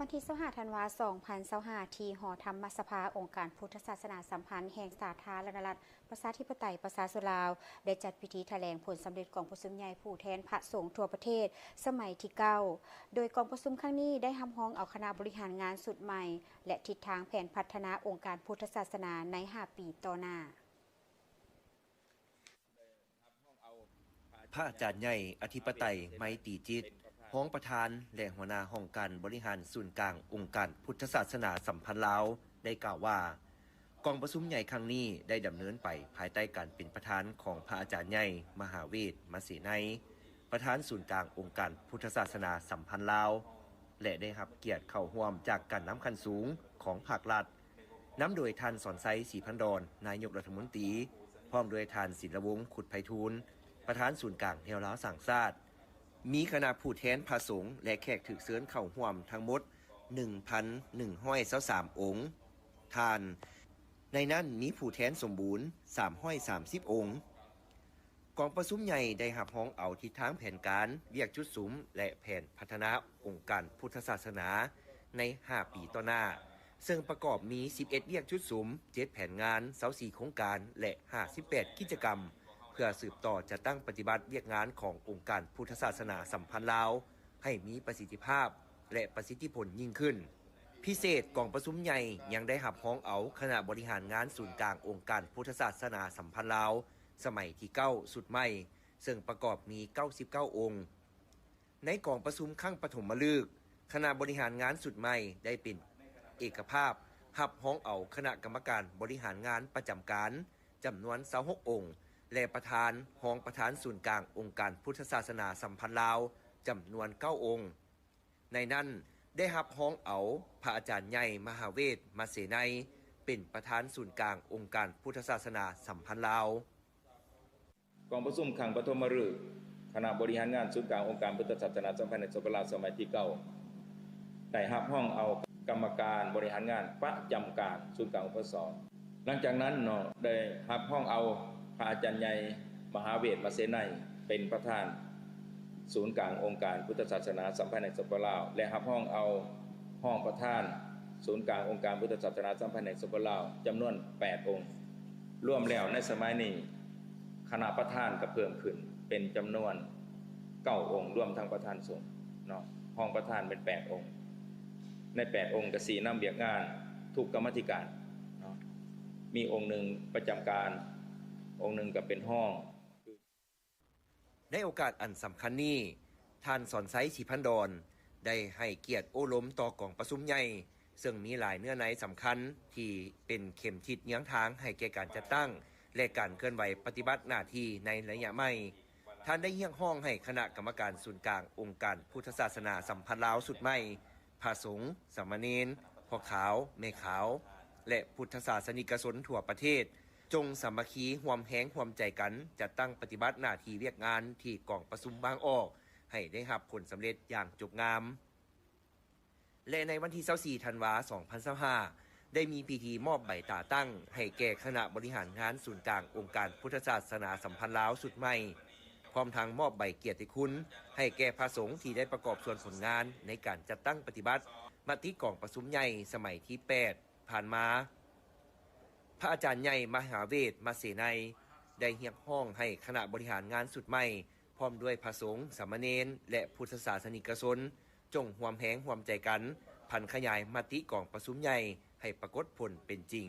วันที่25ธันวาคม2025ที่หอธรรมสภาองค์การพุทธศาสนาสัมพันธ์แห่งสาธารณรัฐประชาธิปไตยประชาชนลาวได้จัดพิธีแถลงผลสำเร็จกองประชุมใหญ่ผู้แทนพระสงฆ์ทั่วประเทศสมัยที่9โดยกองประชุมครั้งนี้ได้รับรองเอาคณะบริหารงานสุดใหม่และทิศทางแผนพัฒนาองค์การพุทธศาสนาใน5 ปีต่อหน้าพระอาจารย์ใหญ่อธิปไตยไมตรีจิตห้องประธานและหัวหน้าห้องการบริหารศูนย์กลางองค์การพุทธศาสนาสัมพันธ์ลาวได้กล่าวว่ากองประชุมใหญ่ครั้งนี้ได้ดำเนินไปภายใต้การเป็นประธานของพระอาจารย์ใหญ่มหาเวทมศินัยประธานศูนย์กลางองค์การพุทธศาสนาสัมพันธ์ลาวและได้รับเกียรติเข้าร่วมจากการนำขั้นสูงของภาครัฐนำโดยท่านสอนไซศรีพันดรนายกรัฐมนตรีพร้อมด้วยท่านศิลวงศ์ขุดไพฑูรย์ประธานศูนย์กลางแนวลาวสร้างชาติมีคณะผู้แทนพระสงฆ์และแขกถูกเชิญเข้าร่วมทั้งหมด 1,123 องค์ท่านในนั้นมีผู้แทนสมบูรณ์330 องค์กองประชุมใหญ่ได้รับรองเอาทิศทางแผนการเวียกจุดสุมและแผนพัฒนาองค์การพุทธศาสนาใน5 ปีต่อหน้าซึ่งประกอบมี11เวียกจุดสุม7แผนงาน24โครงการและ58กิจกรรมเพื่อสืบต่อจะตั้งปฏิบัติเวียกงานขององค์การพุทธศาสนาสัมพันธ์ลาวให้มีประสิทธิภาพและประสิทธิผลยิ่งขึ้นพิเศษกองประชุมใหญ่ยังได้รับรองเอาคณะบริหารงานศูนย์กลางองค์การพุทธศาสนาสัมพันธ์ลาวสมัยที่9สุดใหม่ซึ่งประกอบมี99องค์ในกองประชุมครั้งปฐมฤกษ์คณะบริหารงานสุดใหม่ได้เป็นเอกภาพรับรองเอาคณะกรรมการบริหารงานประจำการจำนวน26องค์และประธานรองประธานศูนย์กลางองค์การพุทธศาสนาสัมพันธ์ลาวจำนวน9องค์ในนั้นได้รับรองเอาพระอาจารย์ใหญ่มหาเวทมศินัยเป็นประธานศูนย์กลางองค์การพุทธศาสนาสัมพันธ์ลาวกองประชุมครั้งปฐมฤกษ์คณะบริหารงานศูนย์กลางองค์การพุทธศาสนาสัมพันธ์ในสปลาวสมัยที่9ได้รับรองเอากรรมการบริหารงานประจำการศูนย์กลางองค์พสหลังจากนั้นเนาะได้รับรองเอาพระอาจารย์ใหญ่มหาเวทมศินัยเป็นประธานศูนย์กลางองค์การพุทธศาสนาสัมพันธ์ในสปลาวและรับรองเอาห้องประธานศูนย์กลางองค์การพุทธศาสนาสัมพันธ์ในสปลาวจำนวน8องค์รวมแล้วในสมัยนี้คณะประธานก็เพิ่มขึ้นเป็นจำนวน9องค์รวมทั้งประธานสงฆ์เนาะห้องประธานเป็น8องค์ใน8องค์ก็4นำเบียกงานทุกกรรมธิการเนาะมีองค์หนึ่งประจำการองค์หนึ่งก็เป็นห้องในโอกาสอันสำคัญนี้ท่านสอนไซศรีพันดรได้ให้เกียรติโอล้มต่อกองประชุมใหญ่ซึ่งมีหลายเนื้อในสำคัญที่เป็นเข็มทิศเยื้องทางให้แก่การจัดตั้งและการเคลื่อนไหวปฏิบัติหน้าที่ในระยะใหม่ท่านได้เรียกร้องให้คณะกรรมการศูนย์กลางองค์การพุทธศาสนาสัมพันธ์ลาวสุดใหม่พระสงฆ์สามเณรพ่อขาวแม่ขาวและพุทธศาสนิกชนทั่วประเทศจงสามัคคีร่วมแรงร่วมใจกันจัดตั้งปฏิบัติหน้าที่เวียกงานที่กองประชุมบางอ้อให้ได้รับผลสำเร็จอย่างจบงามและในวันที่24ธันวาคม2025ได้มีพิธีมอบใบตาตั้งให้แก่คณะบริหารงานศูนย์กลางองค์การพุทธศาสนาสัมพันธ์ลาวสุดใหม่พร้อมทั้งมอบใบเกียรติคุณให้แก่พระสงฆ์ที่ได้ประกอบส่วนผลงานในการจัดตั้งปฏิบัติมติกองประชุมใหญ่สมัยที่8ผ่านมาพระอาจารย์ใหญ่มหาเวทมศินัยได้เรียกร้องให้คณะบริหารงานสุดใหม่พร้อมด้วยพระสงฆ์สามเณรและพุทธศาสนิกชนจงร่วมแรงร่วมใจกันพันขยายมติกองประชุมใหญ่ให้ปรากฏผลเป็นจริง